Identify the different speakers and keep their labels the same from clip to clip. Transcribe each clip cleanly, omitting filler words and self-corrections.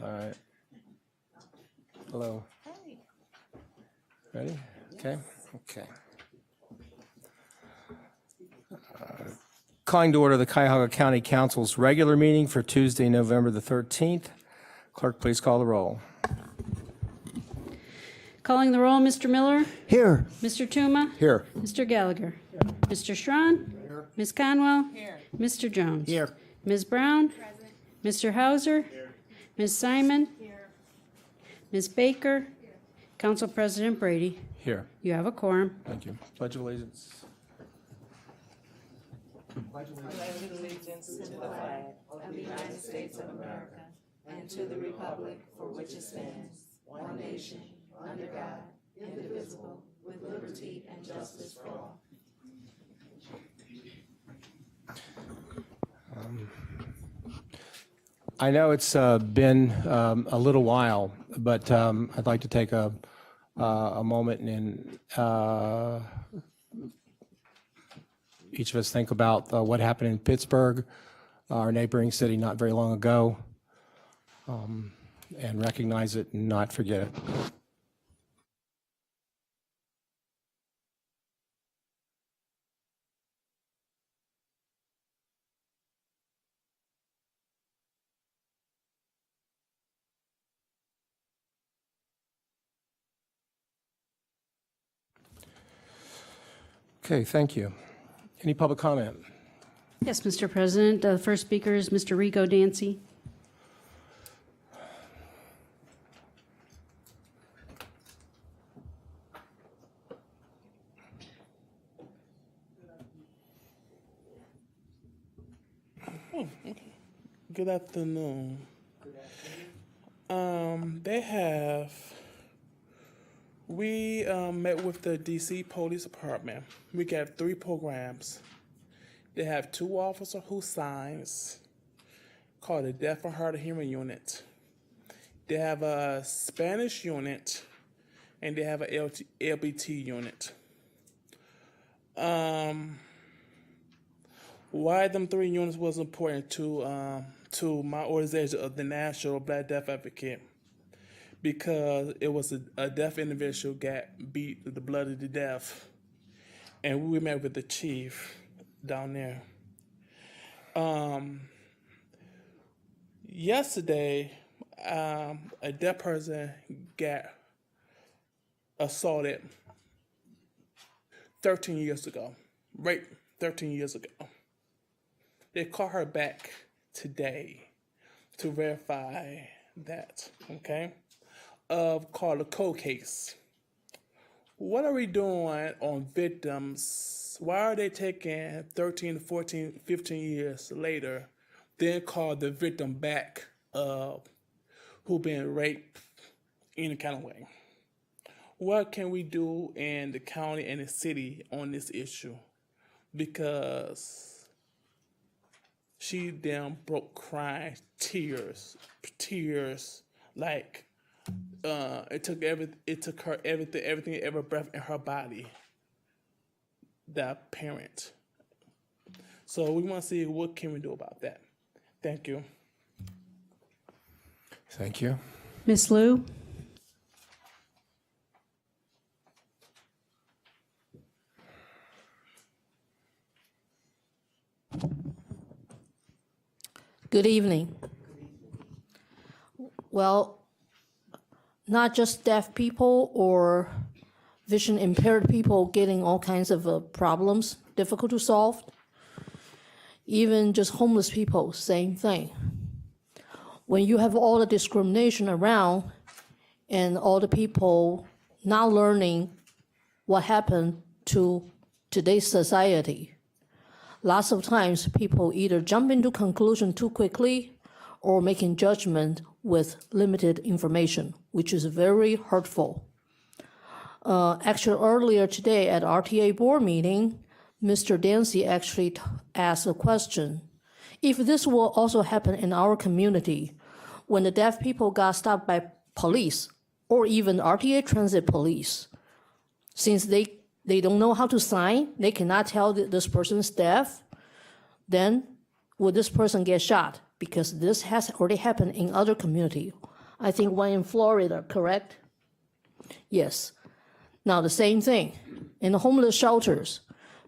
Speaker 1: All right. Hello. Ready? Okay. Okay. Calling to order the Cuyahoga County Council's regular meeting for Tuesday, November the 13th. Clerk, please call the roll.
Speaker 2: Calling the roll, Mr. Miller,
Speaker 3: Here.
Speaker 2: Mr. Tuma,
Speaker 1: Here.
Speaker 2: Mr. Gallagher, Mr. Strawn, Ms. Conwell, Mr. Jones,
Speaker 3: Here.
Speaker 2: Ms. Brown, Mr. Hauser, Ms. Simon, Ms. Baker, Council President Brady.
Speaker 1: Here.
Speaker 2: You have a quorum.
Speaker 1: Thank you. Pledge of allegiance. I know it's been a little while, but I'd like to take a moment and each of us think about what happened in Pittsburgh, our neighboring city, not very long ago, and recognize it and not forget it. Okay, thank you. Any public comment?
Speaker 2: Yes, Mr. President. The first speaker is Mr. Rico Dancy.
Speaker 4: Good afternoon. We met with the DC Police Department. We got 3 programs. They have 2 officers who signs called the Deaf and Hard of Hearing Unit. They have a Spanish unit and they have a LBT unit. Why them 3 units was important to my organization of the National Black Deaf Advocate, because it was a deaf individual got beat to the blood of the deaf, and we met with the chief down there. Yesterday, a deaf person got assaulted 13 years ago, right? 13 years ago. They call her back today to verify that, okay? Called a cold case. What are we doing on victims? Why are they taking 13, 14, 15 years later, then call the victim back who been raped any kind of way? What can we do in the county and the city on this issue? Because she damn broke crying, tears, like it took her every breath in her body. That parent. So we want to see what can we do about that. Thank you.
Speaker 1: Thank you.
Speaker 2: Ms. Liu?
Speaker 5: Good evening. Well, not just deaf people or vision impaired people getting all kinds of problems, difficult to solve. Even just homeless people, same thing. When you have all the discrimination around and all the people not learning what happened to today's society, lots of times people either jump into conclusion too quickly or making judgment with limited information, which is very hurtful. Actually, earlier today at RTA board meeting, Mr. Dancy actually asked a question. If this will also happen in our community, when the deaf people got stopped by police or even RTA transit police, since they don't know how to sign, they cannot tell that this person's deaf, then would this person get shot? Because this has already happened in other community. I think one in Florida, correct? Yes. Now the same thing in the homeless shelters,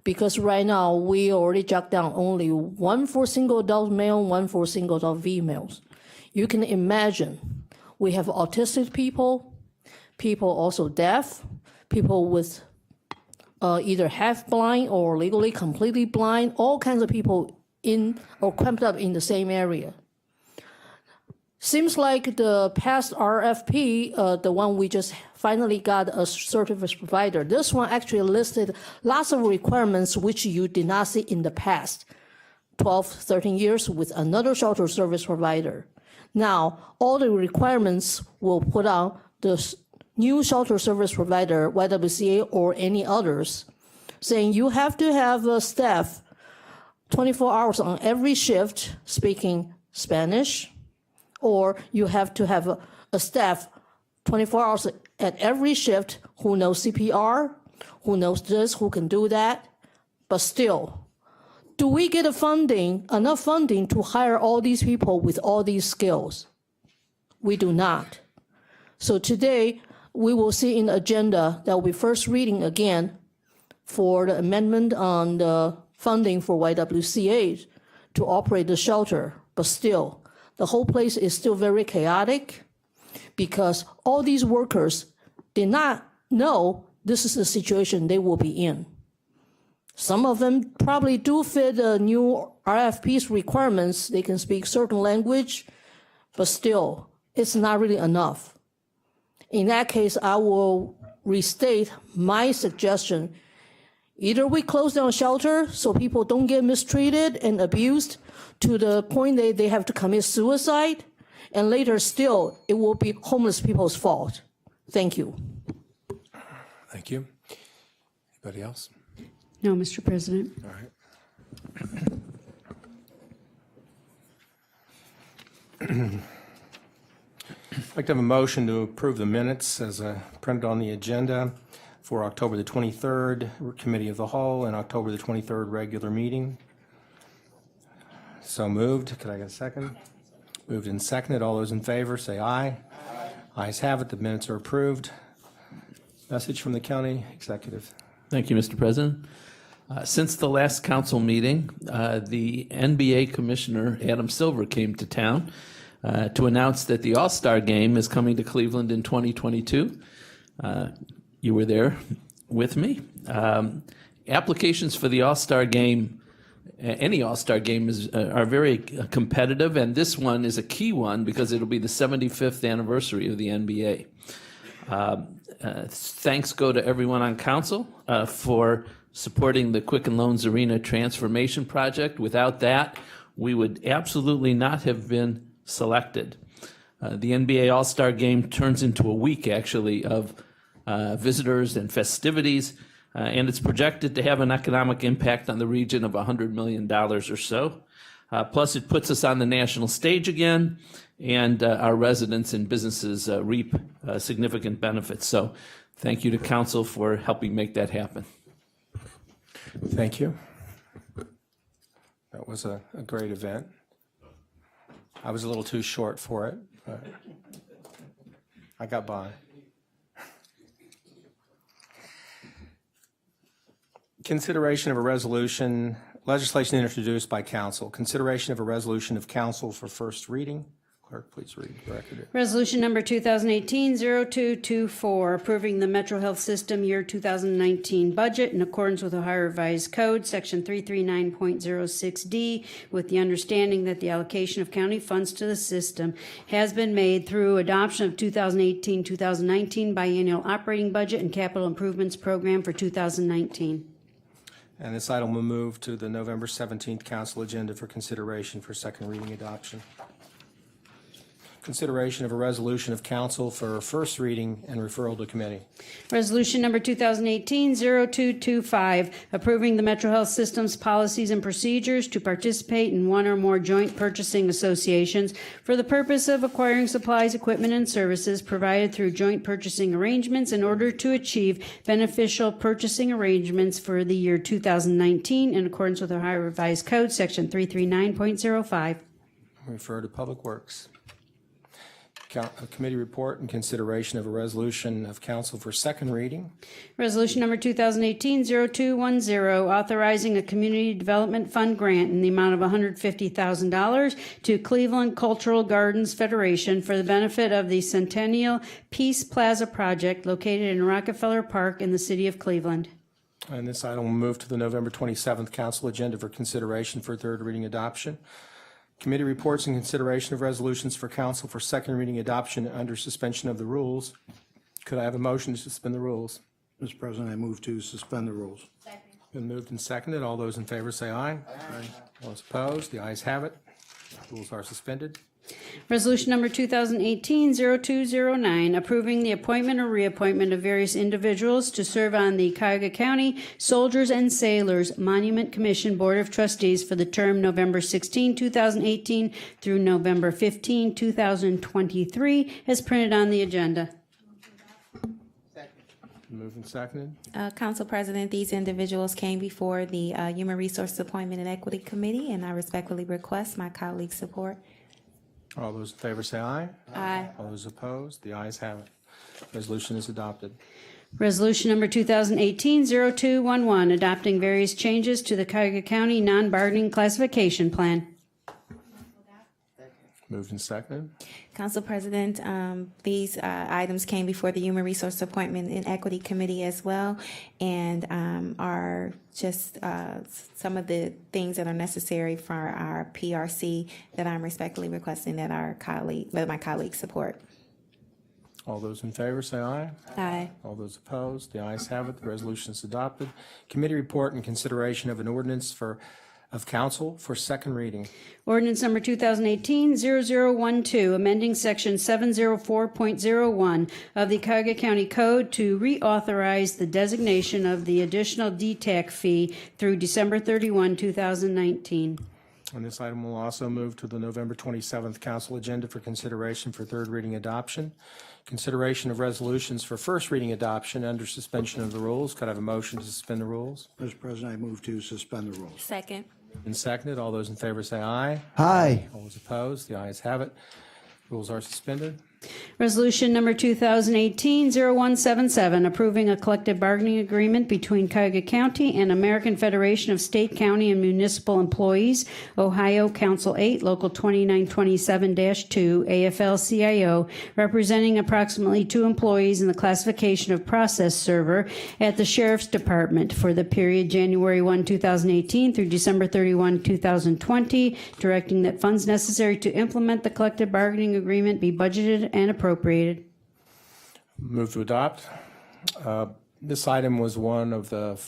Speaker 5: because right now we already jot down only one for single adult male, one for single adult females. You can imagine we have autistic people, people also deaf, people with either half blind or legally completely blind, all kinds of people in or cramped up in the same area. Seems like the past RFP, the one we just finally got a service provider, this one actually listed lots of requirements which you did not see in the past 12, 13 years with another shelter service provider. Now, all the requirements will put on the new shelter service provider, YWCA or any others, saying you have to have a staff 24 hours on every shift speaking Spanish, or you have to have a staff 24 hours at every shift who knows CPR, who knows this, who can do that. But still, do we get enough funding to hire all these people with all these skills? We do not. So today, we will see in the agenda that we'll be first reading again for the amendment on the funding for YWCA to operate the shelter. But still, the whole place is still very chaotic because all these workers did not know this is the situation they will be in. Some of them probably do fit the new RFP's requirements. They can speak certain language, but still, it's not really enough. In that case, I will restate my suggestion. Either we close down shelter so people don't get mistreated and abused to the point that they have to commit suicide, and later still, it will be homeless people's fault. Thank you.
Speaker 1: Thank you. Anybody else?
Speaker 2: No, Mr. President.
Speaker 1: All right. I'd like to have a motion to approve the minutes as printed on the agenda for October the 23rd, Committee of the Whole, and October the 23rd, regular meeting. So moved. Could I get a second? Moved and seconded. All those in favor say aye. Aye. Ayes have it. The minutes are approved. Message from the county executive.
Speaker 3: Thank you, Mr. President. Since the last council meeting, the NBA Commissioner Adam Silver came to town to announce that the All-Star Game is coming to Cleveland in 2022. You were there with me. Applications for the All-Star Game, any All-Star Game, are very competitive, and this one is a key one because it'll be the 75th anniversary of the NBA. Thanks go to everyone on council for supporting the Quicken Loans Arena Transformation Project. Without that, we would absolutely not have been selected. The NBA All-Star Game turns into a week, actually, of visitors and festivities, and it's projected to have an economic impact on the region of $100 million or so. Plus, it puts us on the national stage again, and our residents and businesses reap significant benefits. So thank you to council for helping make that happen.
Speaker 1: Thank you. That was a great event. I was a little too short for it, but I got by. Consideration of a resolution, legislation introduced by council. Consideration of a resolution of council for first reading. Clerk, please read the record.
Speaker 2: Resolution number 2018-0224, approving the Metro Health System year 2019 budget in accordance with Ohio Revised Code, section 339.06D, with the understanding that the allocation of county funds to the system has been made through adoption of 2018-2019 biennial operating budget and capital improvements program for 2019.
Speaker 1: And this item will move to the November 17th council agenda for consideration for second reading adoption. Consideration of a resolution of council for first reading and referral to committee.
Speaker 2: Resolution number 2018-0225, approving the Metro Health System's policies and procedures to participate in one or more joint purchasing associations for the purpose of acquiring supplies, equipment, and services provided through joint purchasing arrangements in order to achieve beneficial purchasing arrangements for the year 2019 in accordance with Ohio Revised Code, section 339.05.
Speaker 1: Refer to Public Works. Committee report and consideration of a resolution of council for second reading.
Speaker 2: Resolution number 2018-0210, authorizing a Community Development Fund grant in the amount of $150,000 to Cleveland Cultural Gardens Federation for the benefit of the Centennial Peace Plaza project located in Rockefeller Park in the city of Cleveland.
Speaker 1: And this item will move to the November 27th council agenda for consideration for third reading adoption. Committee reports and consideration of resolutions for council for second reading adoption under suspension of the rules. Could I have a motion to suspend the rules?
Speaker 6: Mr. President, I move to suspend the rules.
Speaker 1: Been moved and seconded. All those in favor say aye. Aye. All those opposed, the ayes have it. Rules are suspended.
Speaker 2: Resolution number 2018-0209, approving the appointment or reappointment of various individuals to serve on the Cuyahoga County Soldiers and Sailors Monument Commission Board of Trustees for the term November 16, 2018 through November 15, 2023, as printed on the agenda.
Speaker 1: Moved and seconded.
Speaker 7: Council President, these individuals came before the Human Resource Appointment and Equity Committee, and I respectfully request my colleagues' support.
Speaker 1: All those in favor say aye.
Speaker 7: Aye.
Speaker 1: All those opposed, the ayes have it. Resolution is adopted.
Speaker 2: Resolution number 2018-0211, adopting various changes to the Cuyahoga County non-bargaining classification plan.
Speaker 1: Moved and seconded.
Speaker 7: Council President, these items came before the Human Resource Appointment and Equity Committee as well, and are just some of the things that are necessary for our PRC that I'm respectfully requesting that my colleagues support.
Speaker 1: All those in favor say aye.
Speaker 7: Aye.
Speaker 1: All those opposed, the ayes have it. The resolution is adopted. Committee report and consideration of an ordinance of council for second reading.
Speaker 2: Ordinance number 2018-0012, amending section 704.01 of the Cuyahoga County Code to reauthorize the designation of the additional DTAC fee through December 31, 2019.
Speaker 1: And this item will also move to the November 27th council agenda for consideration for third reading adoption. Consideration of resolutions for first reading adoption under suspension of the rules. Could I have a motion to suspend the rules?
Speaker 6: Mr. President, I move to suspend the rules.
Speaker 7: Second.
Speaker 1: And seconded. All those in favor say aye.
Speaker 6: Aye.
Speaker 1: All those opposed, the ayes have it. Rules are suspended.
Speaker 2: Resolution number 2018-0177, approving a collective bargaining agreement between Cuyahoga County and American Federation of State, County, and Municipal Employees, Ohio Council 8, Local 2927-2, AFL-CIO, representing approximately 2 employees in the classification of process server at the Sheriff's Department for the period January 1, 2018 through December 31, 2020, directing that funds necessary to implement the collective bargaining agreement be budgeted and appropriated.
Speaker 1: Move to adopt. This item was one of the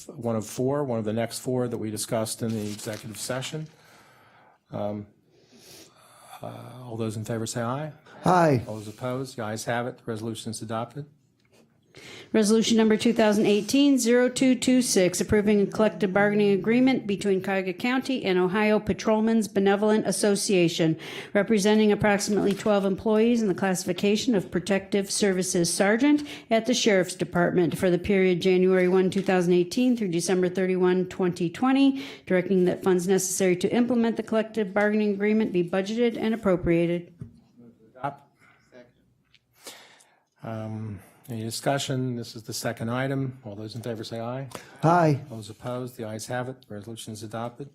Speaker 1: next 4 that we discussed in the executive session. All those in favor say aye.
Speaker 6: Aye.
Speaker 1: All those opposed, the ayes have it. The resolution is adopted.
Speaker 2: Resolution number 2018-0226, approving a collective bargaining agreement between Cuyahoga County and Ohio Patrolmen's Benevolent Association, representing approximately 12 employees in the classification of Protective Services Sergeant at the Sheriff's Department for the period January 1, 2018 through December 31, 2020, directing that funds necessary to implement the collective bargaining agreement be budgeted and appropriated.
Speaker 1: Adopt. Any discussion? This is the second item. All those in favor say aye.
Speaker 6: Aye.
Speaker 1: All those opposed, the ayes have it. The resolution is adopted.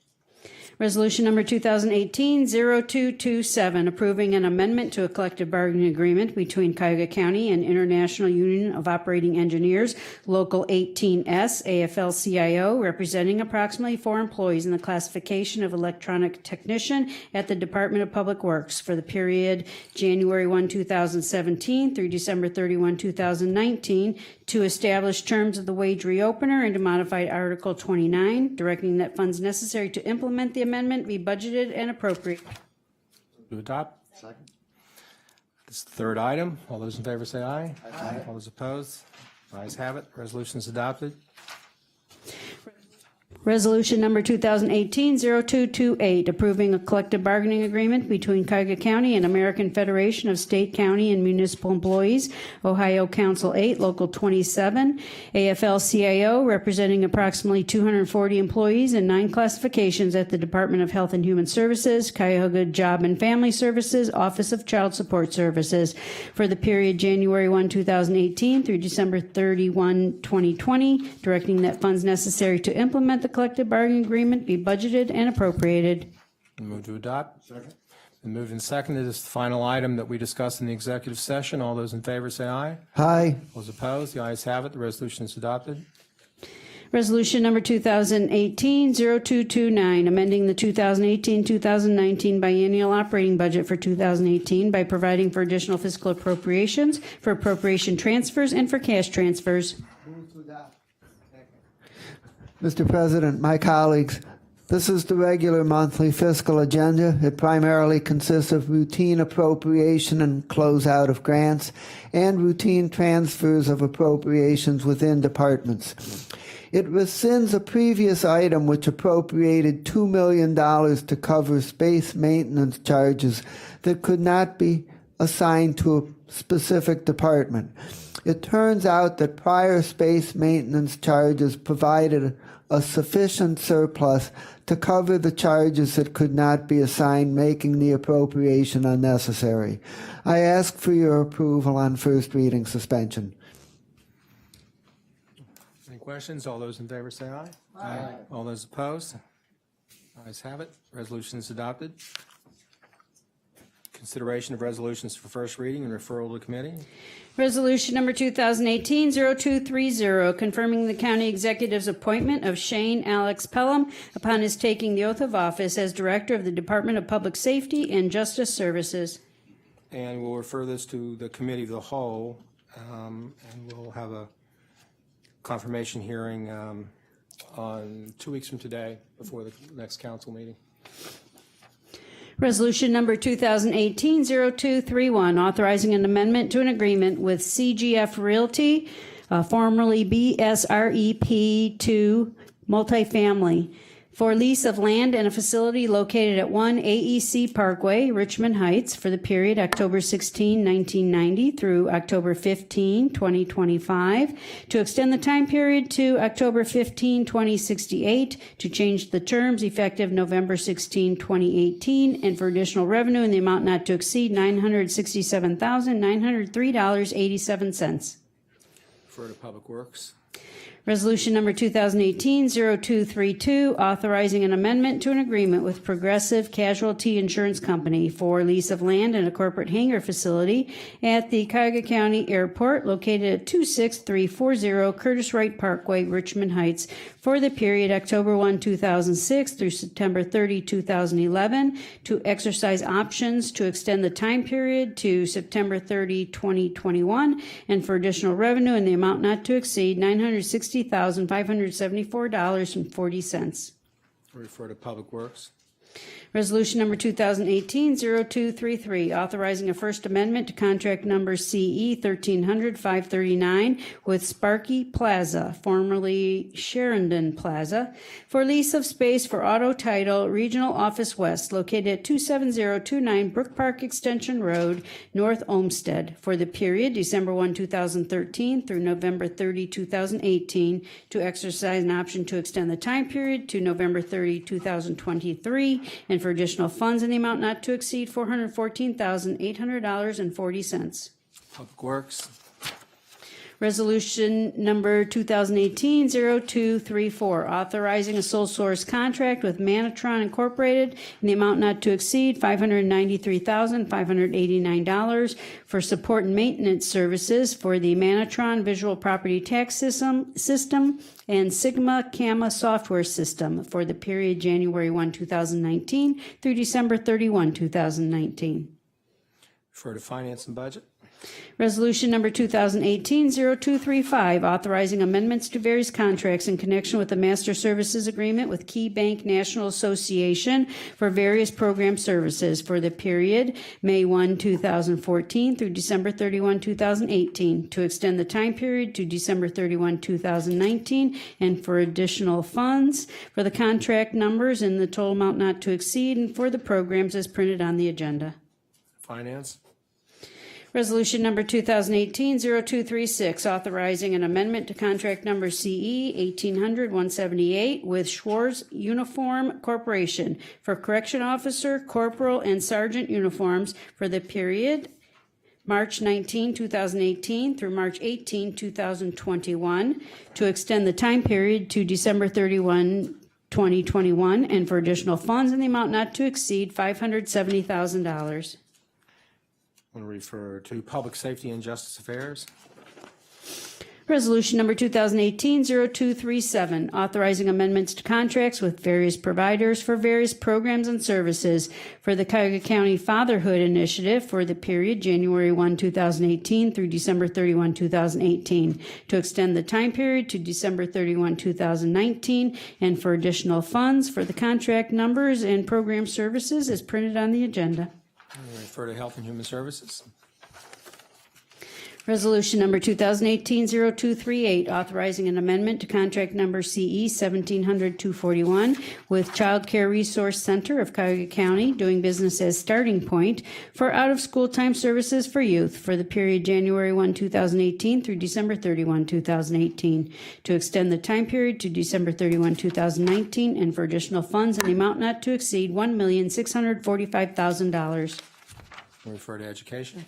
Speaker 2: Resolution number 2018-0227, approving an amendment to a collective bargaining agreement between Cuyahoga County and International Union of Operating Engineers, Local 18S, AFL-CIO, representing approximately 4 employees in the classification of electronic technician at the Department of Public Works for the period January 1, 2017 through December 31, 2019, to establish terms of the wage reopener and to modify Article 29, directing that funds necessary to implement the amendment be budgeted and appropriate.
Speaker 1: To adopt. Second. This is the third item. All those in favor say aye. Aye. All those opposed, the ayes have it. Resolution is adopted.
Speaker 2: Resolution number 2018-0228, approving a collective bargaining agreement between Cuyahoga County and American Federation of State, County, and Municipal Employees, Ohio Council 8, Local 27, AFL-CIO, representing approximately 240 employees in 9 classifications at the Department of Health and Human Services, Cuyahoga Job and Family Services, Office of Child Support Services, for the period January 1, 2018 through December 31, 2020, directing that funds necessary to implement the collective bargaining agreement be budgeted and appropriated.
Speaker 1: Move to adopt. Second. Been moved and seconded. This is the final item that we discussed in the executive session. All those in favor say aye.
Speaker 8: Aye.
Speaker 1: Those opposed, the ayes have it. The resolution is adopted.
Speaker 2: Resolution number 2018-0229, amending the 2018-2019 biennial operating budget for 2018 by providing for additional fiscal appropriations, for appropriation transfers, and for cash transfers.
Speaker 8: Mr. President, my colleagues, this is the regular monthly fiscal agenda. It primarily consists of routine appropriation and closeout of grants and routine transfers of appropriations within departments. It rescinds a previous item which appropriated $2 million to cover space maintenance charges that could not be assigned to a specific department. It turns out that prior space maintenance charges provided a sufficient surplus to cover the charges that could not be assigned, making the appropriation unnecessary. I ask for your approval on first reading suspension.
Speaker 1: Any questions? All those in favor say aye. Aye. All those opposed? Ayes have it. Resolution is adopted. Consideration of resolutions for first reading and referral to committee.
Speaker 2: Resolution number 2018-0230, confirming the county executive's appointment of Shane Alex Pelham upon his taking the oath of office as Director of the Department of Public Safety and Justice Services.
Speaker 1: And we'll refer this to the committee of the whole, and we'll have a confirmation hearing on 2 weeks from today before the next council meeting.
Speaker 2: Resolution number 2018-0231, authorizing an amendment to an agreement with CGF Realty, formerly BSREP2 Multifamily, for lease of land and a facility located at 1 AEC Parkway, Richmond Heights, for the period October 16, 1990 through October 15, 2025, to extend the time period to October 15, 2068, to change the terms effective November 16, 2018, and for additional revenue in the amount not to exceed $967,903.87.
Speaker 1: Refer to Public Works.
Speaker 2: Resolution number 2018-0232, authorizing an amendment to an agreement with Progressive Casualty Insurance Company for lease of land and a corporate hangar facility at the Cuyahoga County Airport located at 26340 Curtis Wright Parkway, Richmond Heights, for the period October 1, 2006 through September 30, 2011, to exercise options to extend the time period to September 30, 2021, and for additional revenue in the amount not to exceed $960,574.40.
Speaker 1: Refer to Public Works.
Speaker 2: Resolution number 2018-0233, authorizing a First Amendment to contract number CE 1300-539 with Sparky Plaza, formerly Sheridan Plaza, for lease of space for Auto Title Regional Office West, located at 27029 Brook Park Extension Road, North Olmsted, for the period December 1, 2013 through November 30, 2018, to exercise an option to extend the time period to November 30, 2023, and for additional funds in the amount not to exceed $414,800.40.
Speaker 1: Public Works.
Speaker 2: Resolution number 2018-0234, authorizing a sole source contract with Manatron Incorporated in the amount not to exceed $593,589 for support and maintenance services for the Manatron Visual Property Tax System and Sigma Gamma software system for the period January 1, 2019 through December 31, 2019.
Speaker 1: Refer to Finance and Budget.
Speaker 2: Resolution number 2018-0235, authorizing amendments to various contracts in connection with the master services agreement with Key Bank National Association for various program services for the period May 1, 2014 through December 31, 2018, to extend the time period to December 31, 2019, and for additional funds for the contract numbers in the total amount not to exceed, and for the programs as printed on the agenda.
Speaker 1: Finance.
Speaker 2: Resolution number 2018-0236, authorizing an amendment to contract number CE 1800-178 with Schwartz Uniform Corporation for correction officer, corporal, and sergeant uniforms for the period March 19, 2018 through March 18, 2021, to extend the time period to December 31, 2021, and for additional funds in the amount not to exceed $570,000.
Speaker 1: We'll refer to Public Safety and Justice Affairs.
Speaker 2: Resolution number 2018-0237, authorizing amendments to contracts with various providers for various programs and services for the Cuyahoga County Fatherhood Initiative for the period January 1, 2018 through December 31, 2018, to extend the time period to December 31, 2019, and for additional funds for the contract numbers and program services as printed on the agenda.
Speaker 1: We'll refer to Health and Human Services.
Speaker 2: Resolution number 2018-0238, authorizing an amendment to contract number CE 1700-241 with Child Care Resource Center of Cuyahoga County, doing business as Starting Point, for out-of-school time services for youth for the period January 1, 2018 through December 31, 2018, to extend the time period to December 31, 2019, and for additional funds in the amount not to exceed $1,645,000.
Speaker 1: We'll refer to Education.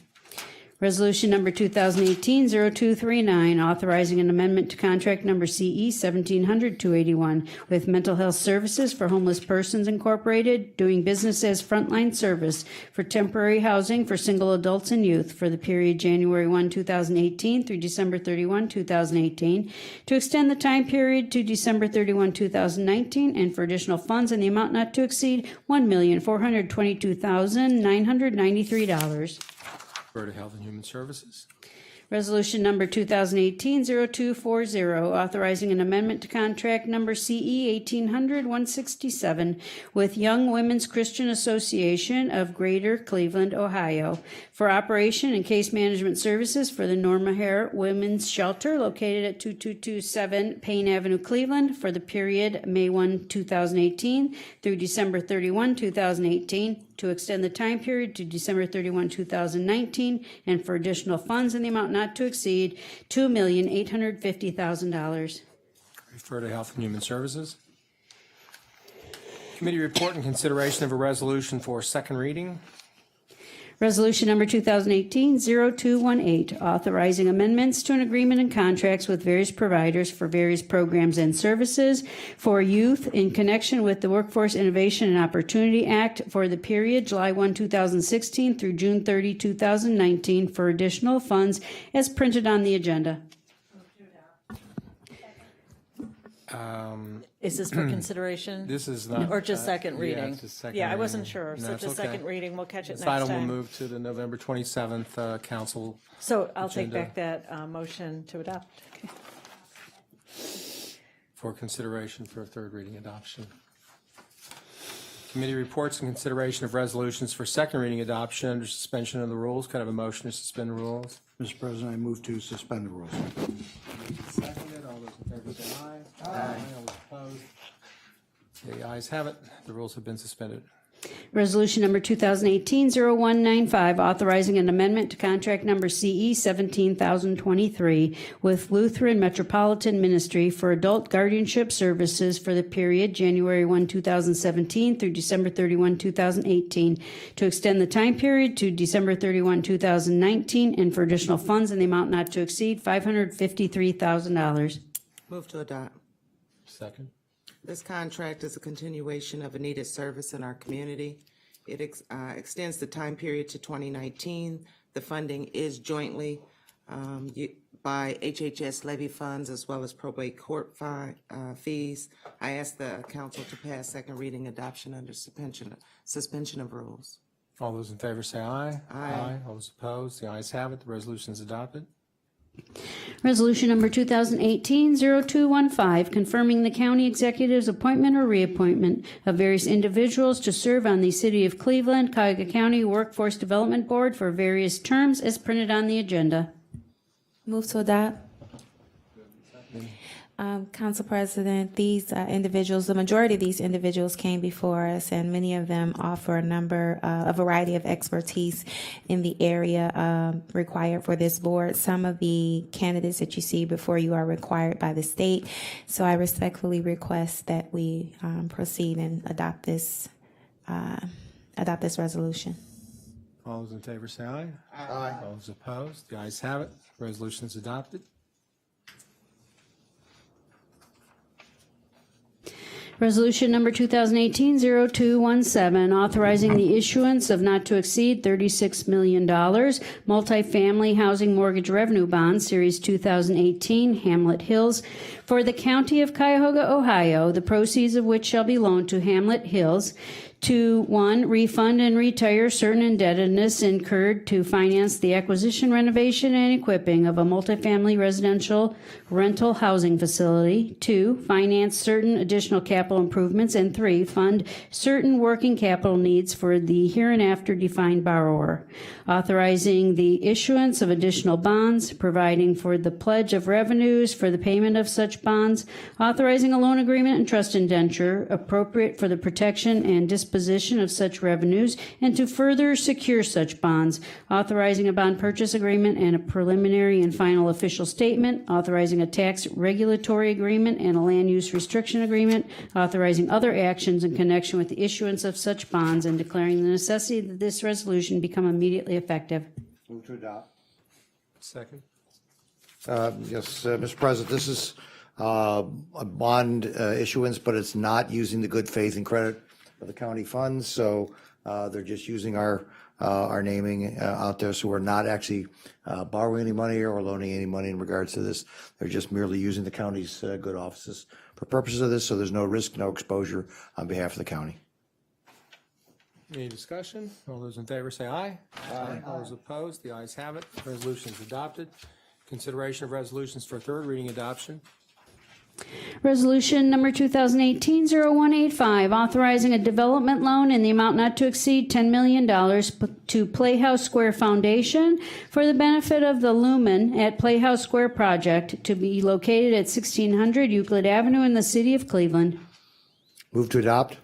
Speaker 2: Resolution number 2018-0239, authorizing an amendment to contract number CE 1700-281 with Mental Health Services for Homeless Persons Incorporated, doing business as Frontline Service for temporary housing for single adults and youth for the period January 1, 2018 through December 31, 2018, to extend the time period to December 31, 2019, and for additional funds in the amount not to exceed $1,422,993.
Speaker 1: Refer to Health and Human Services.
Speaker 2: Resolution number 2018-0240, authorizing an amendment to contract number CE 1800-167 with Young Women's Christian Association of Greater Cleveland, Ohio, for operation and case management services for the Norma Hare Women's Shelter located at 2227 Payne Avenue, Cleveland, for the period May 1, 2018 through December 31, 2018, to extend the time period to December 31, 2019, and for additional funds in the amount not to exceed $2,850,000.
Speaker 1: Refer to Health and Human Services. Committee report and consideration of a resolution for second reading.
Speaker 2: Resolution number 2018-0218, authorizing amendments to an agreement and contracts with various providers for various programs and services for youth in connection with the Workforce Innovation and Opportunity Act for the period July 1, 2016 through June 30, 2019, for additional funds as printed on the agenda.
Speaker 9: Is this for consideration?
Speaker 1: This is not.
Speaker 9: Or just second
Speaker 1: yeah,
Speaker 9: reading?
Speaker 1: it's just second
Speaker 9: Yeah, I
Speaker 1: reading.
Speaker 9: wasn't sure,
Speaker 1: No,
Speaker 9: so
Speaker 1: it's
Speaker 9: just
Speaker 1: okay.
Speaker 9: second reading, we'll catch it
Speaker 1: This
Speaker 9: next
Speaker 1: item will
Speaker 9: time.
Speaker 1: move to the November 27th council.
Speaker 9: So I'll take
Speaker 1: agenda.
Speaker 9: back that motion to adopt.
Speaker 1: For consideration for a third reading adoption. Committee reports and consideration of resolutions for second reading adoption under suspension of the rules. Could I have a motion to suspend the rules?
Speaker 6: Mr. President, I move to suspend the rules.
Speaker 1: Seconded. All those in favor say aye. Aye. All those opposed? The ayes have it. The rules have been suspended.
Speaker 2: Resolution number 2018-0195, authorizing an amendment to contract number CE 17023 with Lutheran Metropolitan Ministry for adult guardianship services for the period January 1, 2017 through December 31, 2018, to extend the time period to December 31, 2019, and for additional funds in the amount not to exceed $553,000.
Speaker 10: Move to adopt.
Speaker 1: Second.
Speaker 10: This contract is a continuation of a needed service in our community. It extends the time period to 2019. The funding is jointly by HHS levy funds as well as probate court fees. I ask the council to pass second reading adoption under suspension of rules.
Speaker 1: All those in favor say aye. Aye. All those opposed, the ayes have it. The resolution is adopted.
Speaker 2: Resolution number 2018-0215, confirming the county executive's appointment or reappointment of various individuals to serve on the City of Cleveland, Cuyahoga County Workforce Development Board for various terms as printed on the agenda.
Speaker 7: Move to adopt. Council President, these individuals, the majority of these individuals came before us, and many of them offer a variety of expertise in the area required for this board. Some of the candidates that you see before you are required by the state, so I respectfully request that we proceed and adopt this resolution.
Speaker 1: All those in favor say aye. Aye. All those opposed, the ayes have it. Resolution is adopted.
Speaker 2: Resolution number 2018-0217, authorizing the issuance of not to exceed $36 million multifamily housing mortgage revenue bonds, Series 2018, Hamlet Hills, for the County of Cuyahoga, Ohio, the proceeds of which shall be loaned to Hamlet Hills to, 1, refund and retire certain indebtedness incurred to finance the acquisition, renovation, and equipping of a multifamily residential rental housing facility, 2, finance certain additional capital improvements, and 3, fund certain working capital needs for the hereinafter defined borrower, authorizing the issuance of additional bonds, providing for the pledge of revenues for the payment of such bonds, authorizing a loan agreement and trust indenture appropriate for the protection and disposition of such revenues, and to further secure such bonds, authorizing a bond purchase agreement and a preliminary and final official statement, authorizing a tax regulatory agreement and a land use restriction agreement, authorizing other actions in connection with the issuance of such bonds, and declaring the necessity that this resolution become immediately effective.
Speaker 6: Move to adopt.
Speaker 1: Second.
Speaker 6: Yes, Mr. President, this is a bond issuance, but it's not using the good faith and credit of the county funds, so they're just using our naming out there, so we're not actually borrowing any money or loaning any money in regards to this. They're just merely using the county's good offices for purposes of this, so there's no risk, no exposure on behalf of the county.
Speaker 1: Any discussion? All those in favor say aye. Aye. All those opposed, the ayes have it. Resolution is adopted. Consideration of resolutions for third reading adoption.
Speaker 2: Resolution number 2018-0185, authorizing a development loan in the amount not to exceed $10 million to Playhouse Square Foundation for the benefit of the Lumen at Playhouse Square project to be located at 1600 Euclid Avenue in the city of Cleveland.
Speaker 6: Move to adopt.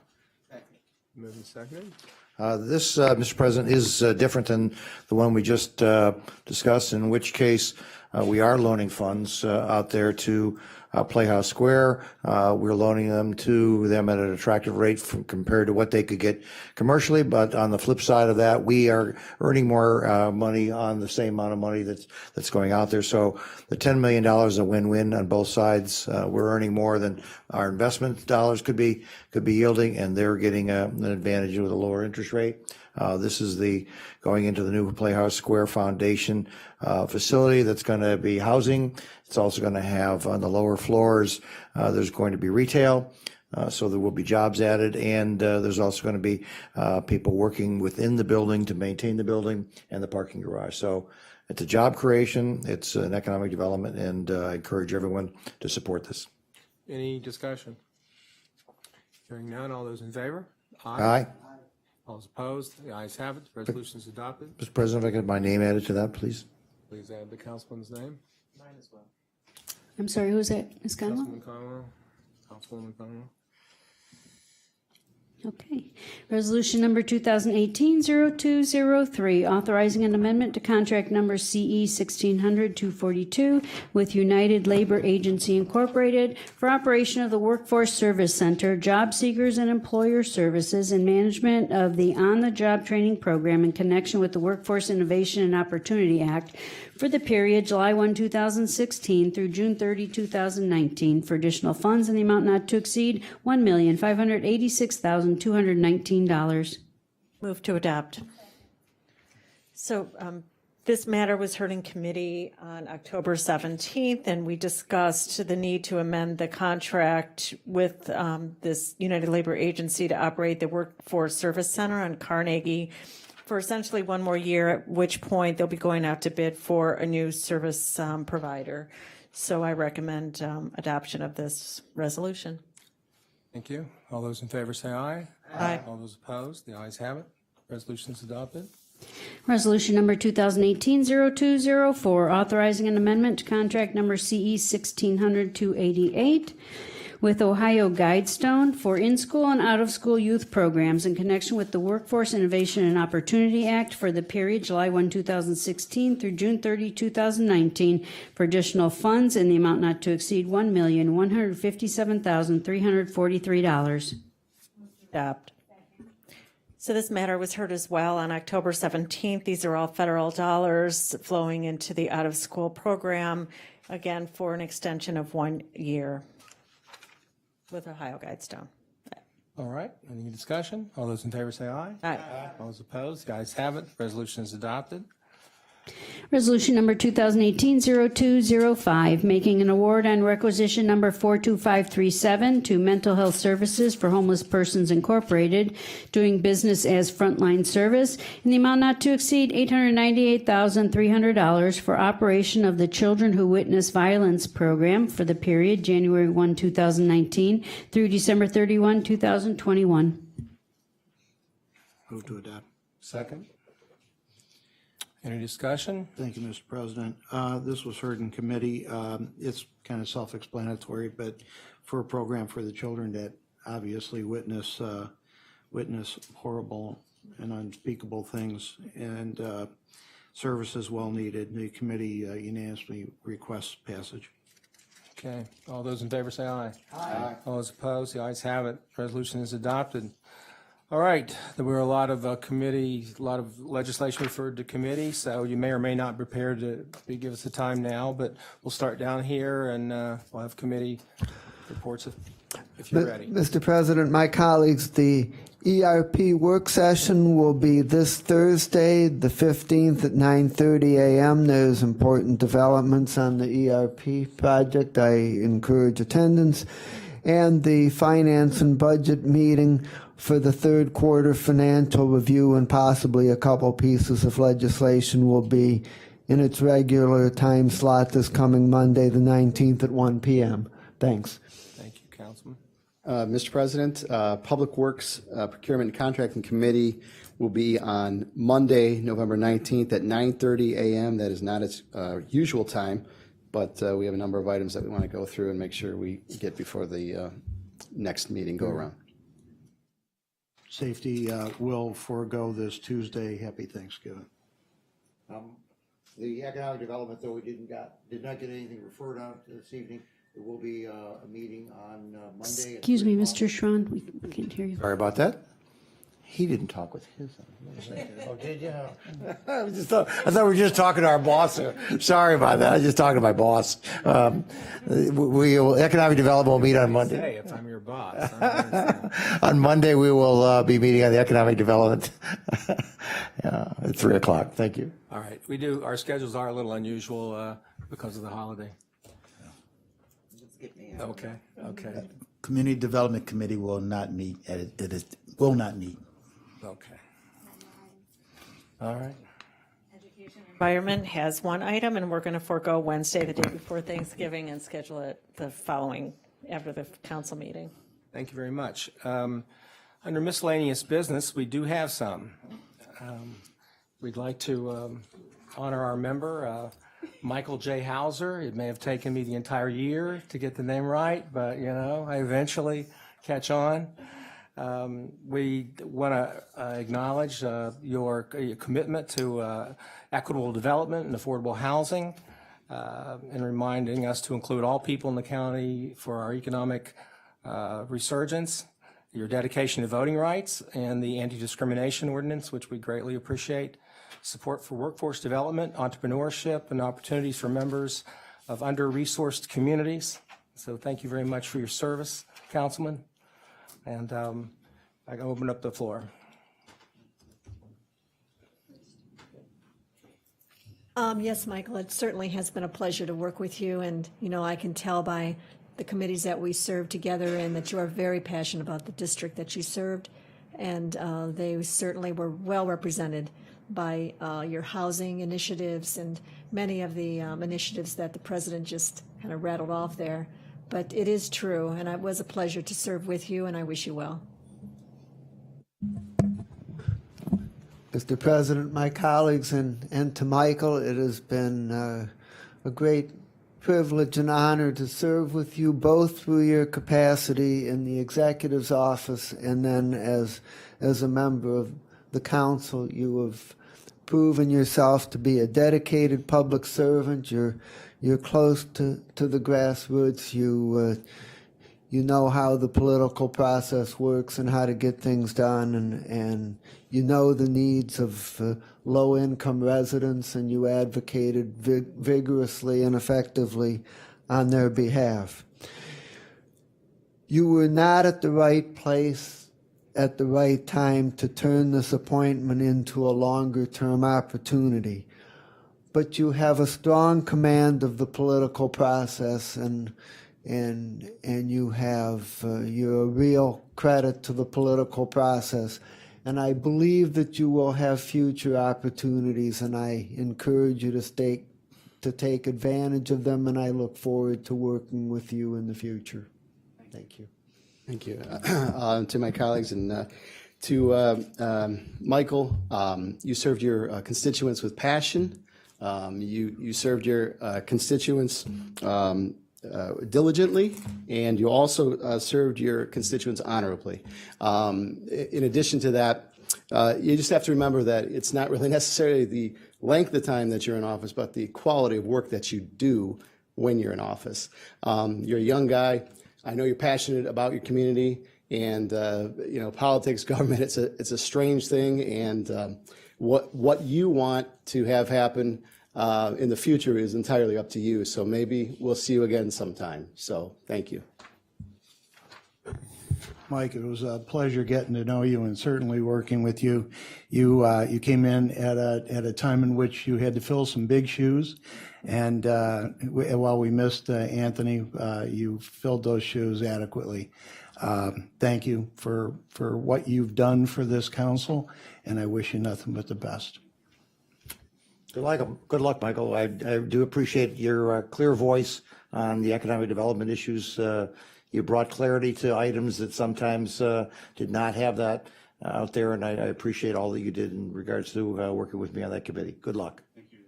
Speaker 1: Moved and seconded.
Speaker 6: This, Mr. President, is different than the one we just discussed, in which case we are loaning funds out there to Playhouse Square. We're loaning them to them at an attractive rate compared to what they could get commercially. But on the flip side of that, we are earning more money on the same amount of money that's going out there. So the $10 million is a win-win on both sides. We're earning more than our investment dollars could be yielding, and they're getting an advantage with a lower interest rate. This is going into the new Playhouse Square Foundation facility that's going to be housing. It's also going to have on the lower floors, there's going to be retail, so there will be jobs added, and there's also going to be people working within the building to maintain the building and the parking garage. So it's a job creation, it's an economic development, and I encourage everyone to support this.
Speaker 1: Any discussion? Hearing none, all those in favor?
Speaker 6: Aye.
Speaker 1: All those opposed, the ayes have it. The resolution is adopted.
Speaker 6: Mr. President, if I could have my name added to that, please.
Speaker 1: Please add the councilman's name.
Speaker 2: I'm sorry, who's that? Ms. Conwell?
Speaker 1: Councilman Conwell. Councilwoman Conwell.
Speaker 2: Okay. Resolution number 2018-0203, authorizing an amendment to contract number CE 1600-242 with United Labor Agency Incorporated for operation of the Workforce Service Center, Job Seekers and Employer Services, and management of the on-the-job training program in connection with the Workforce Innovation and Opportunity Act for the period July 1, 2016 through June 30, 2019, for additional funds in the amount not to exceed $1,586,219.
Speaker 9: Move to adopt. So this matter was heard in committee on October 17th, and we discussed the need to amend the contract with this United Labor Agency to operate the Workforce Service Center on Carnegie for essentially one more year, at which point they'll be going out to bid for a new service provider. So I recommend adoption of this resolution.
Speaker 1: Thank you. All those in favor say aye.
Speaker 9: Aye.
Speaker 1: All those opposed, the ayes have it. Resolution is adopted.
Speaker 2: Resolution number 2018-0204, authorizing an amendment to contract number CE 1600-288 with Ohio Guidestone for in-school and out-of-school youth programs in connection with the Workforce Innovation and Opportunity Act for the period July 1, 2016 through June 30, 2019 for additional funds in the amount not to exceed $1,157,343.
Speaker 9: Adopt. So this matter was heard as well on October 17th. These are all federal dollars flowing into the out-of-school program, again, for an extension of 1 year with Ohio Guidestone.
Speaker 1: All right, any discussion? All those in favor say aye.
Speaker 9: Aye.
Speaker 1: All those opposed, the ayes have it. Resolution is adopted.
Speaker 2: Resolution number 2018-0205, making an award on requisition number 42537 to Mental Health Services for Homeless Persons Incorporated, doing business as Frontline Service, in the amount not to exceed $898,300 for operation of the Children Who Witness Violence program for the period January 1, 2019 through December 31, 2021.
Speaker 6: Move to adopt.
Speaker 1: Second. Any discussion?
Speaker 6: Thank you, Mr. President. This was heard in committee. It's kind of self-explanatory, but for a program for the children that obviously witness horrible and unspeakable things, and service is well needed, the committee unanimously requests passage.
Speaker 1: Okay, all those in favor say aye. Aye. All those opposed, the ayes have it. Resolution is adopted. All right, there were a lot of legislation referred to committee, so you may or may not be prepared to give us the time now, but we'll start down here and we'll have committee reports if you're ready.
Speaker 8: Mr. President, my colleagues, the ERP work session will be this Thursday, the 15th at 9:30 a.m. There's important developments on the ERP project. I encourage attendance. And the finance and budget meeting for the third quarter financial review and possibly a couple pieces of legislation will be in its regular time slot this coming Monday, the 19th at 1 p.m. Thanks.
Speaker 1: Thank you, Councilman.
Speaker 11: Mr. President, Public Works Procurement and Contracting Committee will be on Monday, November 19th at 9:30 a.m. That is not its usual time, but we have a number of items that we want to go through and make sure we get before the next meeting go around.
Speaker 6: Safety will forego this Tuesday. Happy Thanksgiving. The economic development, though, we did not get anything referred out this evening. There will be a meeting on Monday.
Speaker 2: Excuse me, Mr. Schron, we can't hear you.
Speaker 6: Sorry about that. He didn't talk with his. Oh, did you? I thought we were just talking to our boss. Sorry about that. I was just talking to my boss. Economic development will meet on Monday.
Speaker 1: Hey, if I'm your boss.
Speaker 6: On Monday, we will be meeting on the economic development at 3 o'clock. Thank you.
Speaker 1: All right, our schedules are a little unusual because of the holiday. Okay.
Speaker 12: Community Development Committee will not meet. Will not meet.
Speaker 1: Okay. All right.
Speaker 9: Environment has one item, and we're going to forego Wednesday, the day before Thanksgiving, and schedule it the following, after the council meeting.
Speaker 1: Thank you very much. Under miscellaneous business, we do have some. We'd like to honor our member, Michael J. Hauser. It may have taken me the entire year to get the name right, but, I eventually catch on. We want to acknowledge your commitment to equitable development and affordable housing, and reminding us to include all people in the county for our economic resurgence, your dedication to voting rights, and the anti-discrimination ordinance, which we greatly appreciate, support for workforce development, entrepreneurship, and opportunities for members of under-resourced communities. So thank you very much for your service, Councilman. And I can open up the floor.
Speaker 13: Yes, Michael, it certainly has been a pleasure to work with you. And, I can tell by the committees that we serve together and that you are very passionate about the district that you served. and they certainly were well represented by your housing initiatives and many of the initiatives that the president just kind of rattled off there. But it is true, and it was a pleasure to serve with you, and I wish you well.
Speaker 8: Mr. President, my colleagues, and to Michael, it has been a great privilege and honor to serve with you both through your capacity in the executive's office and then as a member of the council. You have proven yourself to be a dedicated public servant. You're close to the grassroots. You know how the political process works and how to get things done, and you know the needs of low-income residents, and you advocated vigorously and effectively on their behalf. You were not at the right place at the right time to turn this appointment into a longer-term opportunity, but you have a strong command of the political process, and you have you're a real credit to the political process. And I believe that you will have future opportunities, and I encourage you to take advantage of them, and I look forward to working with you in the future. Thank you.
Speaker 11: Thank you. To my colleagues and to Michael, you served your constituents with passion. You served your constituents diligently, and you also served your constituents honorably. In addition to that, you just have to remember that it's not really necessarily the length of time that you're in office, but the quality of work that you do when you're in office. You're a young guy. I know you're passionate about your community, and politics, government, it's a strange thing, and what you want to have happen in the future is entirely up to you. So maybe we'll see you again sometime. So thank you.
Speaker 12: Mike, it was a pleasure getting to know you and certainly working with you. You came in at a time in which you had to fill some big shoes, and while we missed Anthony, you filled those shoes adequately. Thank you for what you've done for this council, and I wish you nothing but the best.
Speaker 6: Good luck, Michael. I do appreciate your clear voice on the economic development issues. You brought clarity to items that sometimes did not have that out there, and I appreciate all that you did in regards to working with me on that committee. Good luck. Thank you.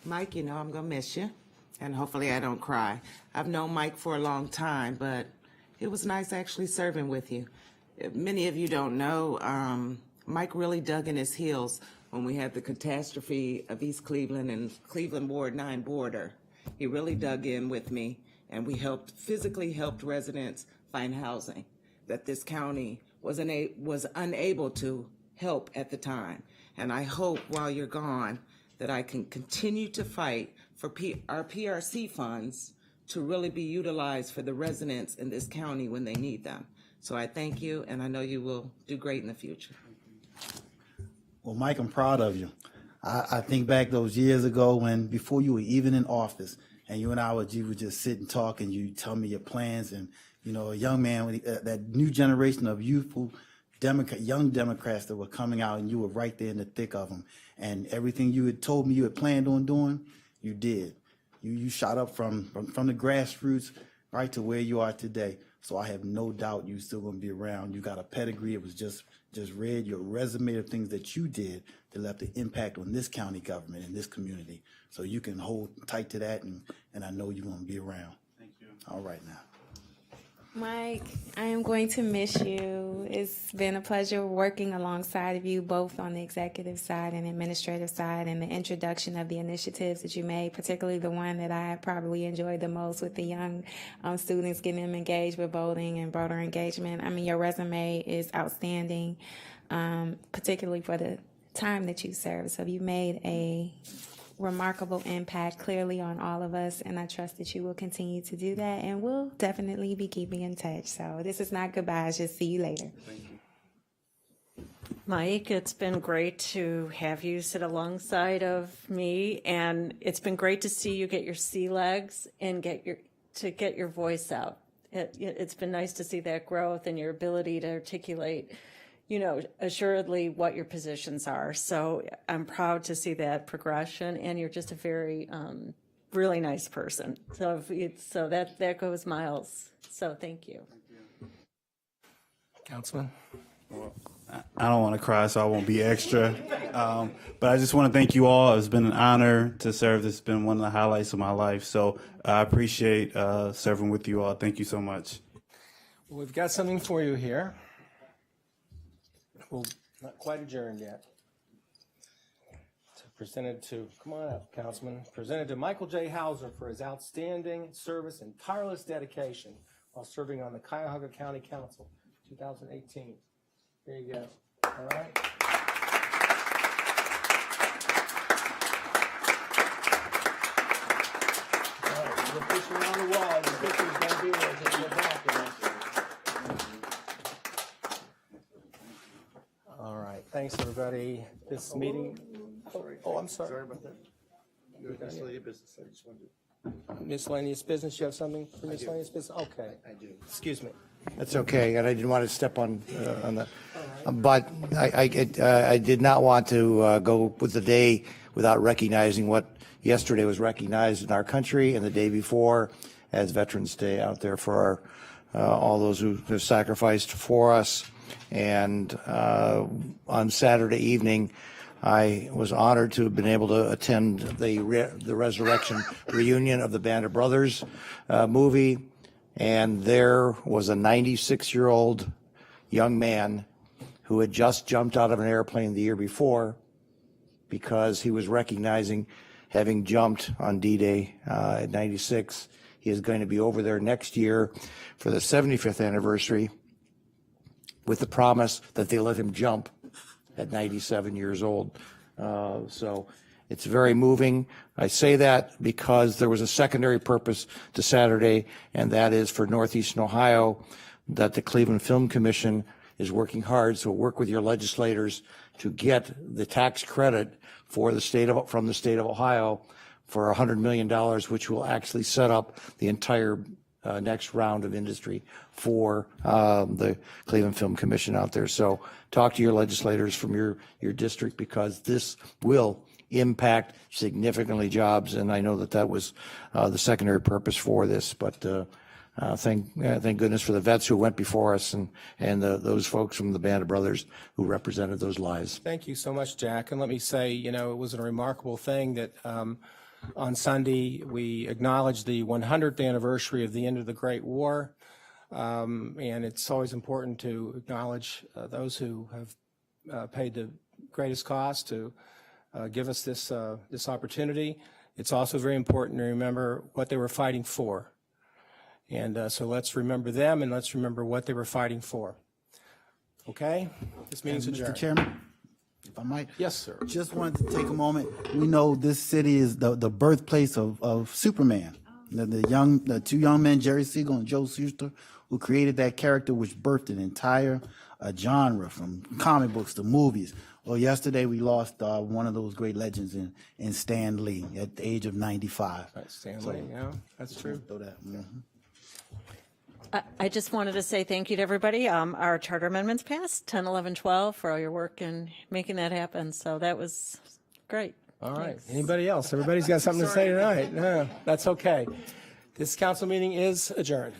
Speaker 10: Mike, I'm going to miss you, and hopefully I don't cry. I've known Mike for a long time, but it was nice actually serving with you. Many of you don't know, Mike really dug in his heels when we had the catastrophe of East Cleveland and Cleveland Ward 9 border. He really dug in with me, and we physically helped residents find housing that this county was unable to help at the time. And I hope while you're gone that I can continue to fight for our PRC funds to really be utilized for the residents in this county when they need them. So I thank you, and I know you will do great in the future.
Speaker 12: Well, Mike, I'm proud of you. I think back those years ago before you were even in office, and you and I would just sit and talk, and you tell me your plans, and a young man, that new generation of youthful young Democrats that were coming out, and you were right there in the thick of them, and everything you had told me you had planned on doing, you did. You shot up from the grassroots right to where you are today. So I have no doubt you're still going to be around. You got a pedigree. It was just read your resume of things that you did that left an impact on this county government and this community. So you can hold tight to that, and I know you're going to be around. Thank you. All right now.
Speaker 7: Mike, I am going to miss you. It's been a pleasure working alongside of you, both on the executive side and administrative side, and the introduction of the initiatives that you made, particularly the one that I probably enjoyed the most with the young students, getting them engaged with voting and voter engagement. I mean, your resume is outstanding, particularly for the time that you served. So you made a remarkable impact clearly on all of us, and I trust that you will continue to do that, and we'll definitely be keeping in touch. So this is not goodbye, it's just see you later.
Speaker 12: Thank you.
Speaker 9: Mike, it's been great to have you sit alongside of me, and it's been great to see you get your sea legs and get your voice out. It's been nice to see that growth and your ability to articulate, assuredly what your positions are. So I'm proud to see that progression, and you're just a very, really nice person. So that goes miles. So thank you.
Speaker 1: Councilman?
Speaker 12: I don't want to cry, so I won't be extra. But I just want to thank you all. It's been an honor to serve. This has been one of the highlights of my life. So I appreciate serving with you all. Thank you so much.
Speaker 1: Well, we've got something for you here. Well, not quite adjourned yet. Presented to, come on up, Councilman, presented to Michael J. Hauser for his outstanding service and tireless dedication while serving on the Cuyahoga County Council, 2018. There you go. All right. All right, we'll push around the wall. The picture's going to be there until you get back. All right. Thanks, everybody. This meeting. Oh, I'm sorry. Sorry about that. Miscellaneous business. I just wanted to. Miscellaneous business. You have something for miscellaneous business? Okay. I do. Excuse me.
Speaker 6: That's okay, and I didn't want to step on the, but I did not want to go with the day without recognizing what yesterday was recognized in our country, and the day before as Veterans Day out there for all those who have sacrificed for us. And on Saturday evening, I was honored to have been able to attend the resurrection reunion of the Band of Brothers movie. And there was a 96-year-old young man who had just jumped out of an airplane the year before because he was recognizing having jumped on D-Day at 96. He is going to be over there next year for the 75th anniversary with the promise that they let him jump at 97 years old. So it's very moving. I say that because there was a secondary purpose to Saturday, and that is for Northeastern Ohio, that the Cleveland Film Commission is working hard. So work with your legislators to get the tax credit for from the state of Ohio for $100 million, which will actually set up the entire next round of industry for the Cleveland Film Commission out there. So talk to your legislators from your district, because this will impact significantly jobs, and I know that was the secondary purpose for this. But thank goodness for the vets who went before us and those folks from the Band of Brothers who represented those lives.
Speaker 1: Thank you so much, Jack. And let me say, it was a remarkable thing that on Sunday we acknowledged the 100th anniversary of the end of the Great War. And it's always important to acknowledge those who have paid the greatest cost to give us this opportunity. It's also very important to remember what they were fighting for. And so let's remember them, and let's remember what they were fighting for. Okay? This meeting's adjourned.
Speaker 12: Mr. Chairman, if I might.
Speaker 1: Yes, sir.
Speaker 12: Just wanted to take a moment. We know this city is the birthplace of Superman. The two young men, Jerry Siegel and Joe Shuster, who created that character, which birthed an entire genre from comic books to movies. Well, yesterday we lost one of those great legends in Stan Lee at the age of 95.
Speaker 1: Right, Stan Lee, yeah, that's true.
Speaker 12: Throw that. Mm-hmm.
Speaker 9: I just wanted to say thank you to everybody. Our charter amendments passed 10, 11, 12 for all your work in making that happen. So that was great.
Speaker 1: All right.
Speaker 9: Thanks.
Speaker 1: Anybody else? Everybody's got something to say tonight. No, that's okay. This council meeting is adjourned.